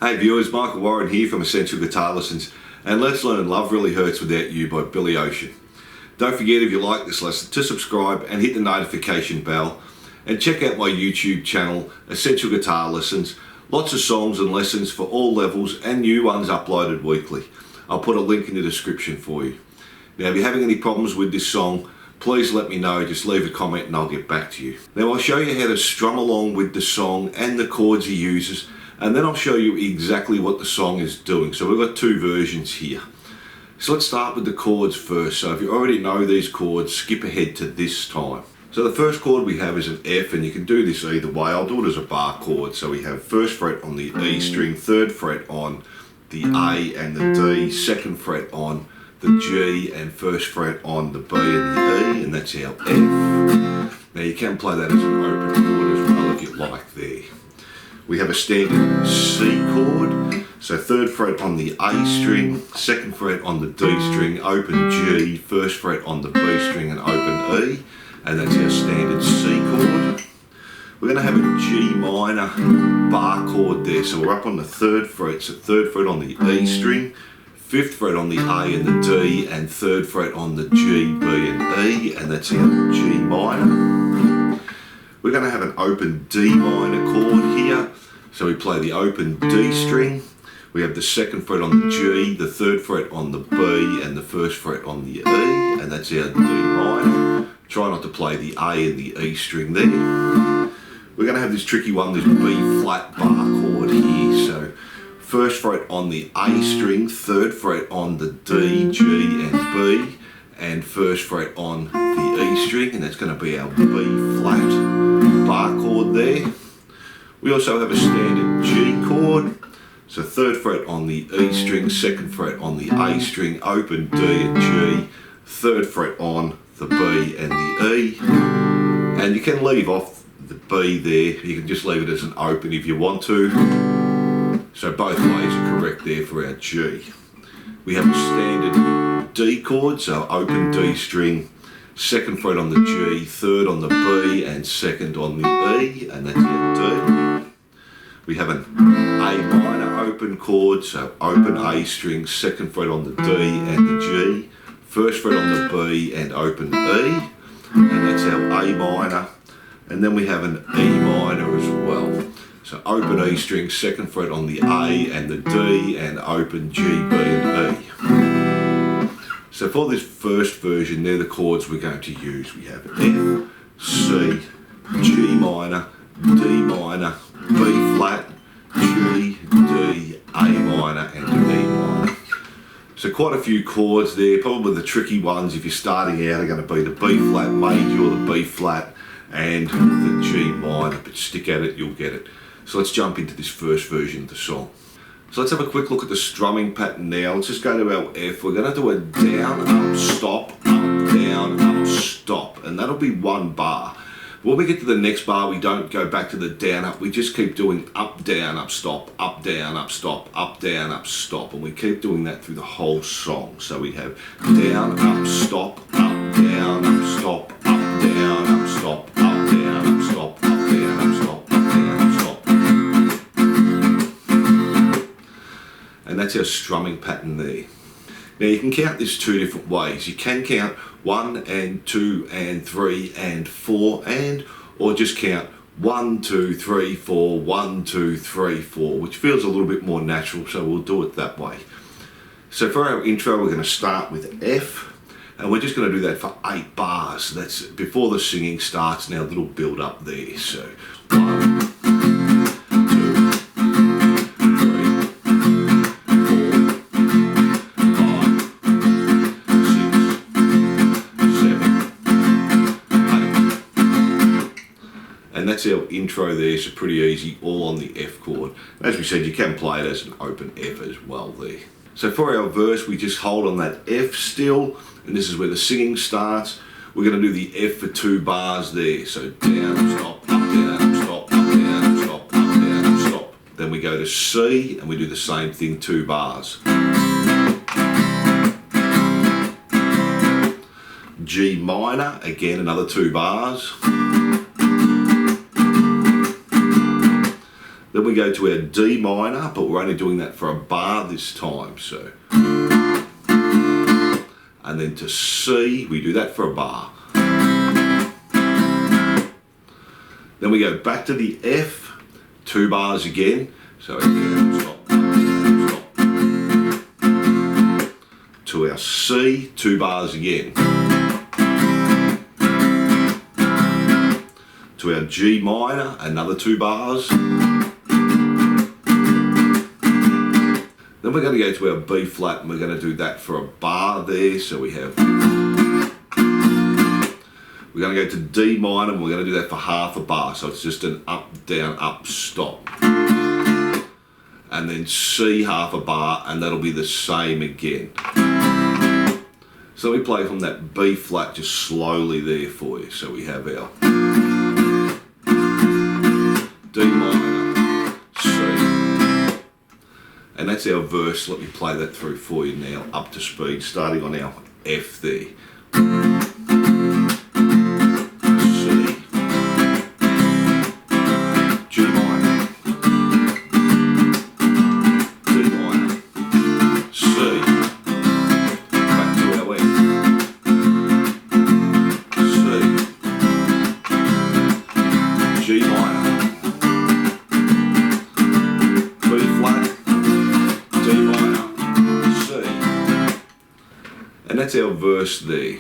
Hey viewers, Michael Warren here from Essential Guitar Lessons, and let's learn Love Really Hurts Without You by Billy Ocean. Don't forget, if you like this lesson, to subscribe and hit the notification bell, and check out my YouTube channel, Essential Guitar Lessons. Lots of songs and lessons for all levels and new ones uploaded weekly. I'll put a link in the description for you. Now if you're having any problems with this song, please let me know, just leave a comment and I'll get back to you. Now I'll show you how to strum along with the song and the chords he uses, and then I'll show you exactly what the song is doing. So we've got two versions here. So let's start with the chords first. So if you already know these chords, skip ahead to this time. So the first chord we have is an F, and you can do this either way. I'll do it as a bar chord. So we have first fret on the E string, third fret on the A and the D, second fret on the G, and first fret on the B and the E, and that's our F. Now you can play that as an open chord as well if you like there. We have a standard C chord, so third fret on the A string, second fret on the D string, open G, first fret on the B string and open E, and that's our standard C chord. We're going to have a G minor bar chord there, so we're up on the third fret, so third fret on the E string, fifth fret on the A and the D, and third fret on the G, B and E, and that's our G minor. We're going to have an open D minor chord here. So we play the open D string, we have the second fret on the G, the third fret on the B, and the first fret on the E, and that's our D minor. Try not to play the A and the E string there. We're going to have this tricky one, this B flat bar chord here. So first fret on the A string, third fret on the D, G and B, and first fret on the E string, and that's going to be our B flat bar chord there. We also have a standard G chord, so third fret on the E string, second fret on the A string, open D and G, third fret on the B and the E, and you can leave off the B there, you can just leave it as an open if you want to, so both ways are correct there for our G. We have a standard D chord, so open D string, second fret on the G, third on the B and second on the E, and that's our D. We have an A minor open chord, so open A string, second fret on the D and the G, first fret on the B and open E, and that's our A minor. And then we have an E minor as well. So open E string, second fret on the A and the D, and open G, B and E. So for this first version, they're the chords we're going to use. We have F, C, G minor, D minor, B flat, G, D, A minor and E minor. So quite a few chords there. Probably the tricky ones if you're starting out are going to be the B flat major or the B flat and the G minor, but stick at it, you'll get it. So let's jump into this first version of the song. So let's have a quick look at the strumming pattern now. Let's just go to our F. We're going to do a down, up, stop, up, down, up, stop, and that'll be one bar. When we get to the next bar, we don't go back to the down, up. We just keep doing up, down, up, stop, up, down, up, stop, up, down, up, stop, and we keep doing that through the whole song. So we have down, up, stop, up, down, up, stop, up, down, up, stop, up, down, up, stop, up, down, up, stop, up, down, up, stop. And that's our strumming pattern there. Now you can count this two different ways. You can count 1 and 2 and 3 and 4 and, or just count 1, 2, 3, 4, 1, 2, 3, 4, which feels a little bit more natural, so we'll do it that way. So for our intro, we're going to start with F, and we're just going to do that for 8 bars. So that's before the singing starts. Now a little build up there. So 1, 2, 3, 4, 5, 6, 7, 8. That's our intro there, so pretty easy, all on the F chord. As we said, you can play it as an open F as well there. So for our verse, we just hold on that F still, and this is where the singing starts. We're going to do the F for 2 bars there. So down, stop, up, down, stop, up, down, stop, up, down, stop. Then we go to C, and we do the same thing, 2 bars. G minor, again another 2 bars. Then we go to our D minor, but we're only doing that for a bar this time. So, and then to C, we do that for a bar. Then we go back to the F, 2 bars again. So again, stop, stop. To our C, 2 bars again. To our G minor, another 2 bars. Then we're going to go to our B flat and we're going to do that for a bar there. So we have, we're going to go to D minor and we're going to do that for half a bar. So it's just an up, down, up, stop. And then C half a bar, and that'll be the same again. So we play from that B flat just slowly there for you. So we have our D minor, C, and that's our verse. Let me play that through for you now, up to speed, starting on our F there. C, G minor, D minor, C, back to our F, C, G minor, B flat, D minor, C. And that's our verse there.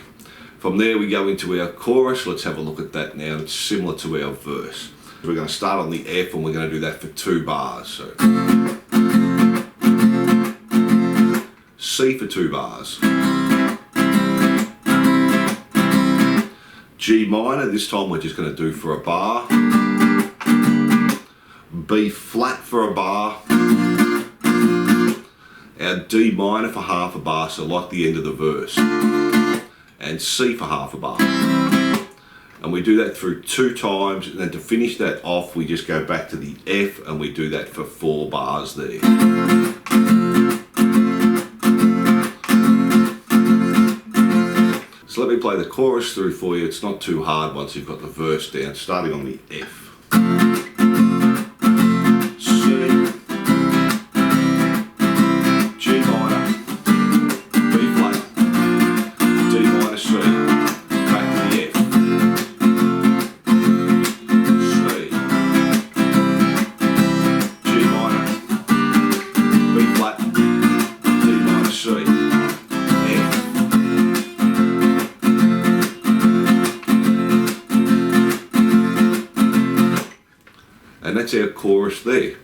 From there we go into our chorus. Let's have a look at that now. It's similar to our verse. We're going to start on the F and we're going to do that for 2 bars. So C for 2 bars. G minor, this time we're just going to do for a bar. B flat for a bar. Our D minor for half a bar, so like the end of the verse. And C for half a bar. And we do that through 2 times, and then to finish that off we just go back to the F and we do that for 4 bars there. So let me play the chorus through for you. It's not too hard once you've got the verse down, starting on the F. And that's our chorus there.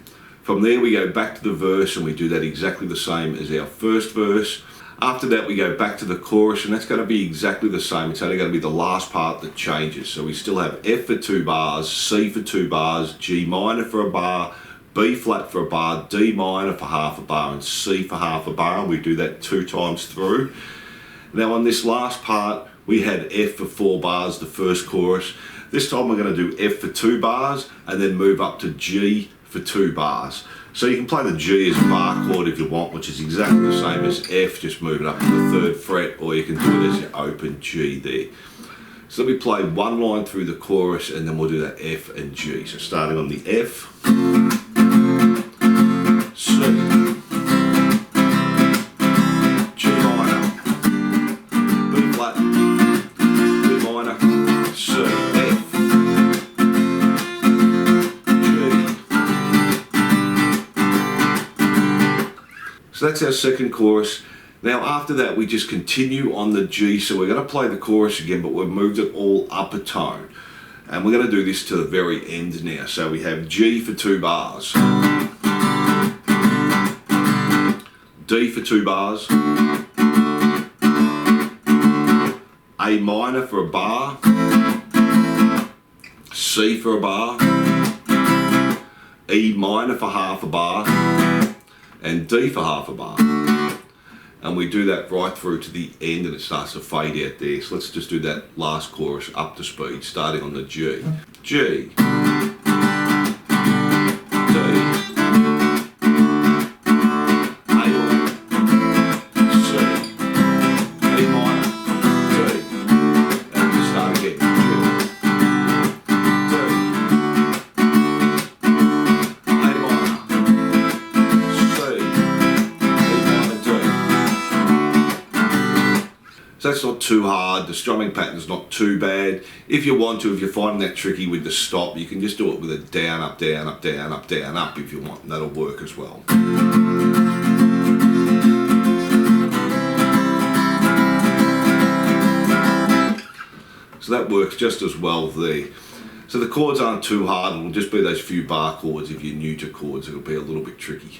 From there we go back to the verse and we do that exactly the same as our first verse. After that we go back to the chorus and that's going to be exactly the same. It's only going to be the last part that changes. So we still have F for 2 bars, C for 2 bars, G minor for a bar, B flat for a bar, D minor for half a bar and C for half a bar. And we do that 2 times through. Now on this last part we had F for 4 bars, the first chorus. This time we're going to do F for 2 bars and then move up to G for 2 bars. So you can play the G as a bar chord if you want, which is exactly the same as F, just moving up to the 3rd fret, or you can do it as your open G there. So let me play one line through the chorus and then we'll do that F and G. So starting on the F, C, G minor, B flat, D minor, C, F, So that's our second chorus. Now after that we just continue on the G, so we're going to play the chorus again, but we've moved it all up a tone. And we're going to do this to the very end now. So we have G for 2 bars, D for 2 bars, A minor for a bar, C for a bar, E minor for half a bar, and D for half a bar. And we do that right through to the end and it starts to fade out there. So let's just do that last chorus up to speed, starting on the G. G, D, A minor, C, E minor, D, and we start again. G, D, A minor, So that's not too hard. The strumming pattern's not too bad. If you want to, if you're finding that tricky with the stop, you can just do it with a down, up, down, up, down, up, down, up if you want, and that'll work as well. So that works just as well there. So the chords aren't too hard, it'll just be those few bar chords. If you're new to chords, it'll be a little bit tricky.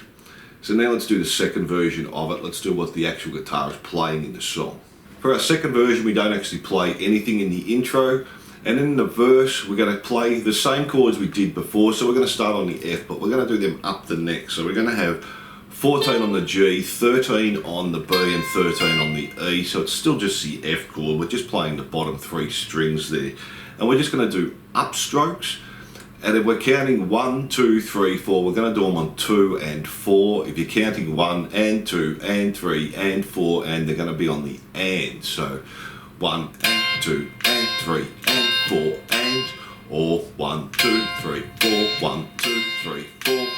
So now let's do the second version of it. Let's do what the actual guitar is playing in the song. For our second version, we don't actually play anything in the intro, and in the verse we're going to play the same chords we did before. So we're going to start on the F, but we're going to do them up the neck. So we're going to have 14 on the G, 13 on the B and 13 on the E. So it's still just the F chord, we're just playing the bottom 3 strings there. And we're just going to do upstrokes, and if we're counting 1, 2, 3, 4, we're going to do them on 2 and 4. If you're counting 1 and 2 and 3 and 4, and they're going to be on the and. So 1 and 2 and 3 and 4 and, or 1, 2, 3, 4, 1, 2, 3, 4.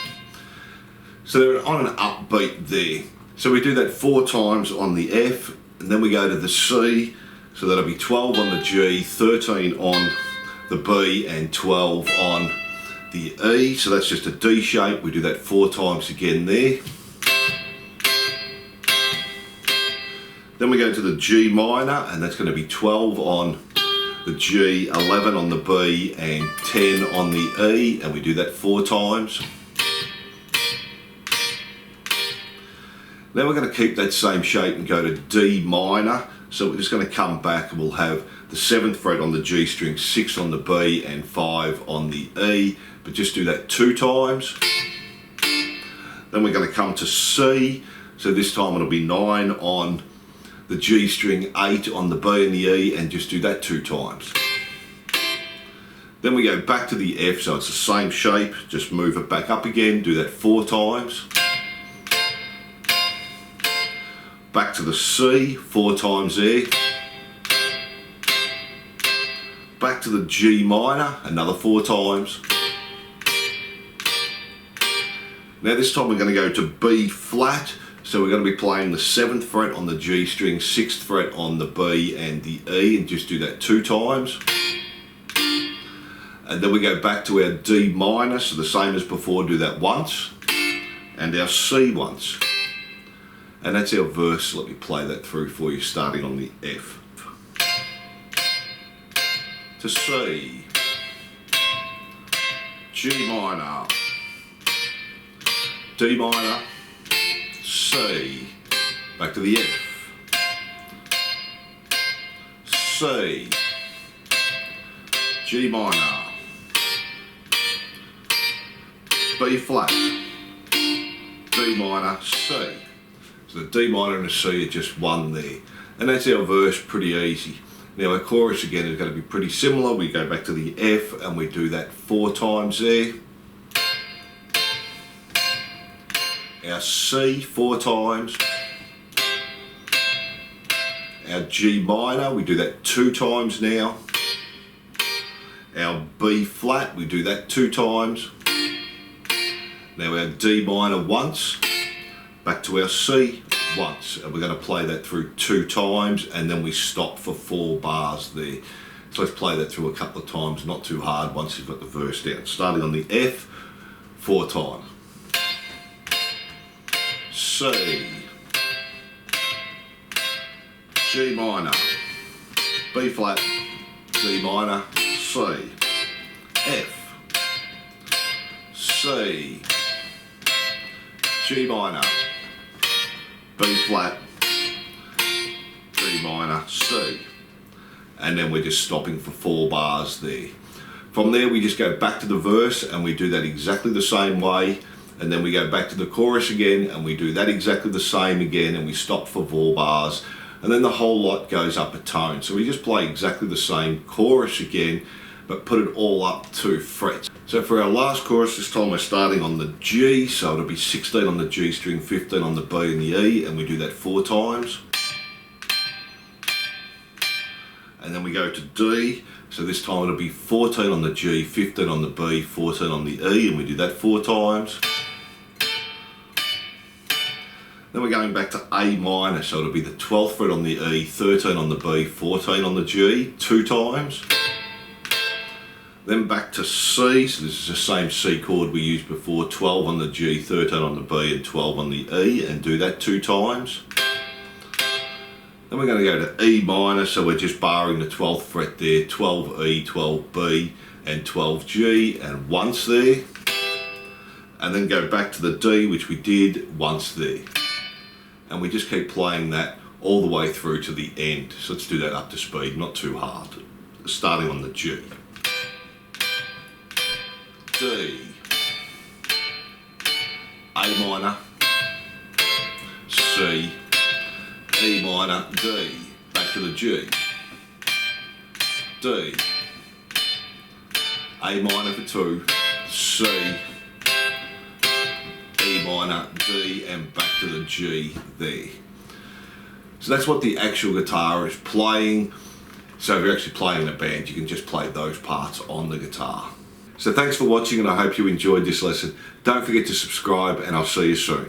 So they're on an upbeat there. So we do that 4 times on the F, and then we go to the C. So that'll be 12 on the G, 13 on the B and 12 on the E. So that's just a D shape. We do that 4 times again there. Then we go to the G minor, and that's going to be 12 on the G, 11 on the B and 10 on the E, and we do that 4 times. Now we're going to keep that same shape and go to D minor. So we're just going to come back and we'll have the 7th fret on the G string, 6 on the B and 5 on the E, but just do that 2 times. Then we're going to come to C, so this time it'll be 9 on the G string, 8 on the B and the E, and just do that 2 times. Then we go back to the F, so it's the same shape, just move it back up again, do that 4 times. Back to the C, 4 times there. Back to the G minor, another 4 times. Now this time we're going to go to B flat, so we're going to be playing the 7th fret on the G string, 6th fret on the B and the E, and just do that 2 times. And then we go back to our D minor, so the same as before, do that once, and our C once. And that's our verse. Let me play that through for you, starting on the F. To C, G minor, D minor, C, back to the F, C, G minor, B flat, D minor, C. So the D minor and the C are just one there. And that's our verse, pretty easy. Now our chorus again is going to be pretty similar. We go back to the F and we do that 4 times there. Our C 4 times. Our G minor, we do that 2 times now. Our B flat, we do that 2 times. Now our D minor once. Back to our C once, and we're going to play that through 2 times, and then we stop for 4 bars there. So let's play that through a couple of times, not too hard once you've got the verse down. Starting on the F, 4 times. C, G minor, B flat, D minor, C, F, C, G minor, B flat, D minor, C. And then we're just stopping for 4 bars there. From there we just go back to the verse and we do that exactly the same way, and then we go back to the chorus again and we do that exactly the same again, and we stop for 4 bars, and then the whole lot goes up a tone. So we just play exactly the same chorus again, but put it all up 2 frets. So for our last chorus this time we're starting on the G, so it'll be 16 on the G string, 15 on the B and the E, and we do that 4 times. And then we go to D, so this time it'll be 14 on the G, 15 on the B, 14 on the E, and we do that 4 times. Then we're going back to A minor, so it'll be the 12th fret on the E, 13 on the B, 14 on the G, 2 times. Then back to C, so this is the same C chord we used before, 12 on the G, 13 on the B and 12 on the E, and do that 2 times. Then we're going to go to E minor, so we're just barring the 12th fret there, 12 E, 12 B and 12 G, and once there. And then go back to the D, which we did once there. And we just keep playing that all the way through to the end. So let's do that up to speed, not too hard. Starting on the G. D, A minor, C, E minor, D, back to the G, D, A minor for 2, C, E minor, D, and back to the G there. So that's what the actual guitar is playing. So if you're actually playing in a band, you can just play those parts on the guitar. So thanks for watching, and I hope you enjoyed this lesson. Don't forget to subscribe, and I'll see you soon.